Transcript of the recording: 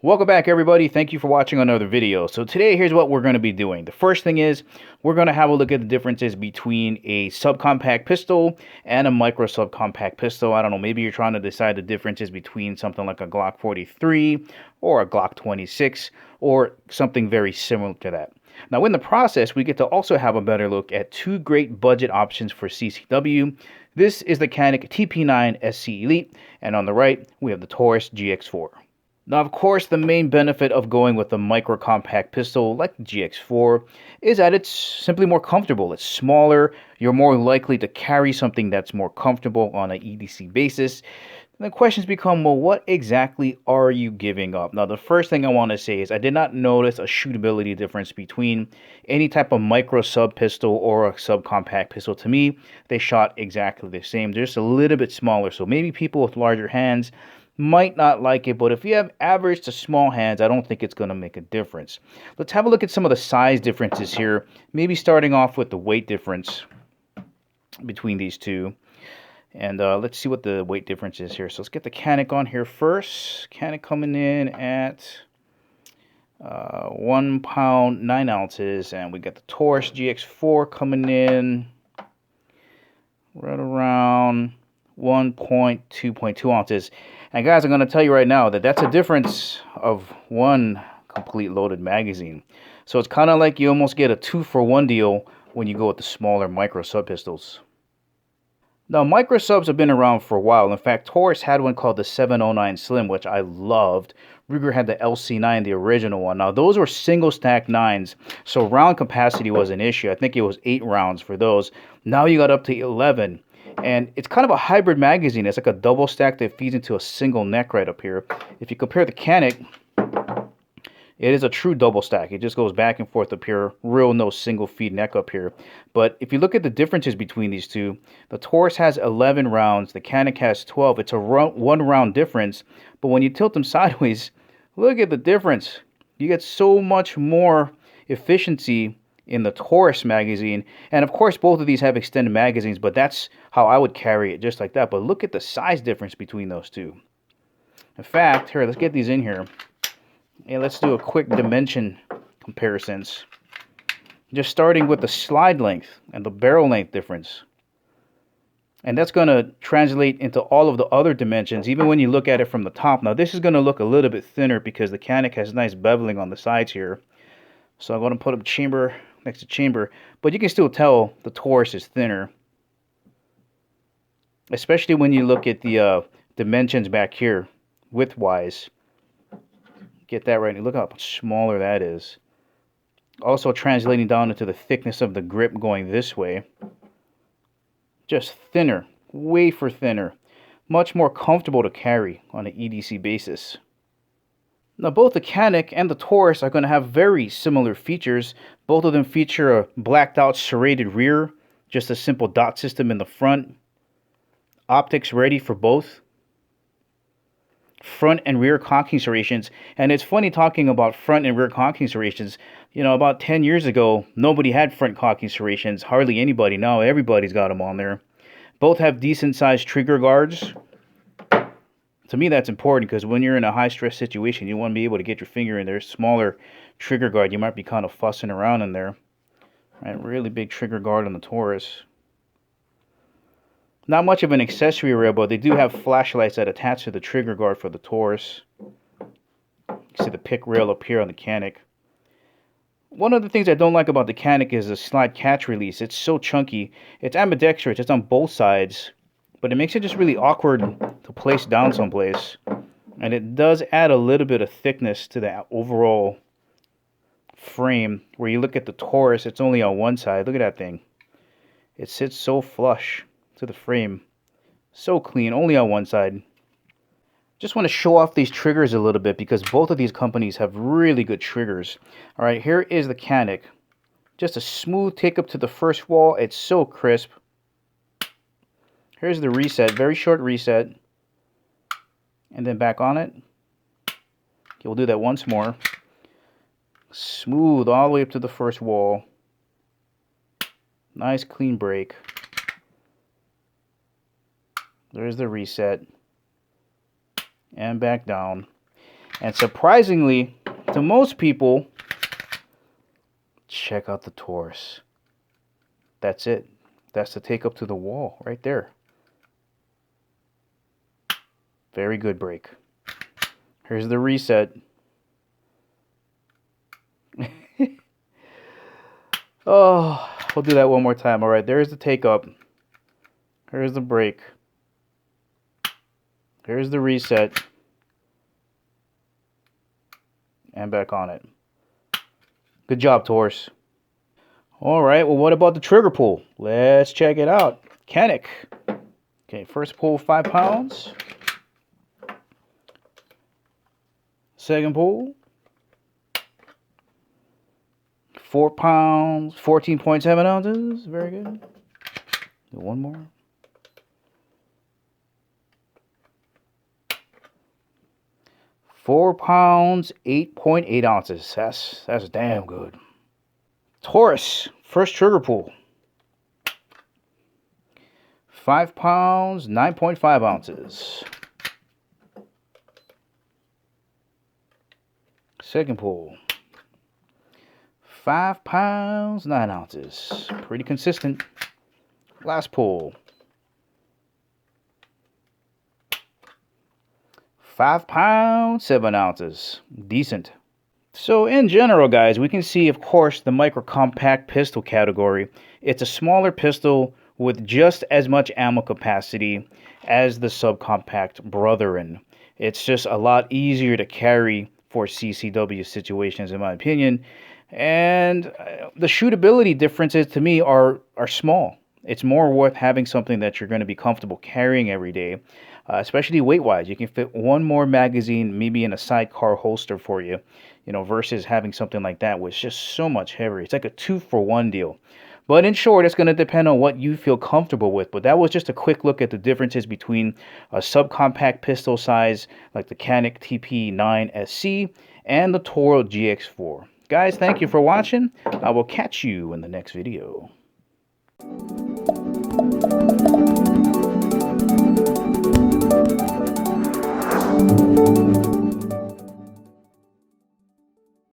Welcome back, everybody. Thank you for watching another video. So today, here's what we're going to be doing. The first thing is we're going to have a look at the differences between a subcompact pistol and a micro subcompact pistol. I don't know, maybe you're trying to decide the differences between something like a Glock 43 or a Glock 26 or something very similar to that. Now, in the process, we get to also have a better look at two great budget options for CCW. This is the Canik TP9 SC Elite, and on the right, we have the Taurus GX4. Now, of course, the main benefit of going with a micro compact pistol like the GX4 is that it's simply more comfortable. It's smaller. You're more likely to carry something that's more comfortable on an EDC basis. And the questions become, well, what exactly are you giving up? Now, the first thing I want to say is I did not notice a shootability difference between any type of micro sub pistol or a subcompact pistol. To me, they shot exactly the same. They're just a little bit smaller. So maybe people with larger hands might not like it, but if you have average to small hands, I don't think it's going to make a difference. Let's have a look at some of the size differences here, maybe starting off with the weight difference between these two. And let's see what the weight difference is here. So let's get the Canik on here first. Canik coming in at 1 pound 9 ounces, and we got the Taurus GX4 coming in right around 1.2 ounces. And guys, I'm going to tell you right now that that's a difference of one complete loaded magazine. So it's kind of like you almost get a 2-for-1 deal when you go with the smaller micro sub pistols. Now, micro subs have been around for a while. In fact, Taurus had one called the 709 Slim, which I loved. Ruger had the LC9, the original one. Now, those were single stack 9s, so round capacity was an issue. I think it was 8 rounds for those. Now you got up to 11. And it's kind of a hybrid magazine. It's like a double stack that feeds into a single neck right up here. If you compare the Canik, it is a true double stack. It just goes back and forth up here. Real no single feed neck up here. But if you look at the differences between these two, the Taurus has 11 rounds. The Canik has 12. It's a 1 round difference. But when you tilt them sideways, look at the difference. You get so much more efficiency in the Taurus magazine. And of course, both of these have extended magazines, but that's how I would carry it, just like that. But look at the size difference between those two. In fact, here, let's get these in here. And let's do a quick dimension comparisons. Just starting with the slide length and the barrel length difference. And that's going to translate into all of the other dimensions, even when you look at it from the top. Now, this is going to look a little bit thinner because the Canik has nice beveling on the sides here. So I'm going to put a chamber next to chamber, but you can still tell the Taurus is thinner, especially when you look at the dimensions back here width-wise. Get that right. Look how much smaller that is. Also translating down into the thickness of the grip going this way. Just thinner, wafer thinner, much more comfortable to carry on an EDC basis. Now, both the Canik and the Taurus are going to have very similar features. Both of them feature a blacked out serrated rear, just a simple dot system in the front. Optics ready for both. Front and rear cocking serrations. And it's funny talking about front and rear cocking serrations. You know, about 10 years ago, nobody had front cocking serrations. Hardly anybody. Now everybody's got them on there. Both have decent sized trigger guards. To me, that's important because when you're in a high-stress situation, you want to be able to get your finger in there. Smaller trigger guard, you might be kind of fussing around in there. Right, really big trigger guard on the Taurus. Not much of an accessory rail, but they do have flashlights that attach to the trigger guard for the Taurus. You see the pick rail up here on the Canik. One of the things I don't like about the Canik is the slide catch release. It's so chunky. It's ambidextrous. It's on both sides. But it makes it just really awkward to place down someplace. And it does add a little bit of thickness to the overall frame. Where you look at the Taurus, it's only on one side. Look at that thing. It sits so flush to the frame. So clean, only on one side. Just want to show off these triggers a little bit because both of these companies have really good triggers. Alright, here is the Canik. Just a smooth take up to the first wall. It's so crisp. Here's the reset, very short reset, and then back on it. Okay, we'll do that once more. Smooth all the way up to the first wall. Nice clean break. There's the reset. And back down. And surprisingly, to most people, check out the Taurus. That's it. That's the take up to the wall right there. Very good break. Here's the reset. Oh, we'll do that one more time. All right, there's the take up. Here's the break. Here's the reset. And back on it. Good job, Taurus. All right, well, what about the trigger pull? Let's check it out. Canik. Okay, first pull, 5 pounds. Second pull, 4 pounds, 14.7 ounces. Very good. Do one more. 4 pounds, 8.8 ounces. That's damn good. Taurus, first trigger pull. 5 pounds, 9.5 ounces. Second pull. 5 pounds, 9 ounces. Pretty consistent. Last pull. 5 pounds, 7 ounces. Decent. So in general, guys, we can see, of course, the micro compact pistol category. It's a smaller pistol with just as much ammo capacity as the subcompact brethren. It's just a lot easier to carry for CCW situations, in my opinion. And the shootability differences to me are small. It's more worth having something that you're going to be comfortable carrying every day, especially weight-wise. You can fit one more magazine maybe in a sidecar holster for you, versus having something like that, which is just so much heavier. It's like a 2-for-1 deal. But in short, it's going to depend on what you feel comfortable with. But that was just a quick look at the differences between a subcompact pistol size like the Canik Tp9 SC and the Toro GX4. Guys, thank you for watching. I will catch you in the next video.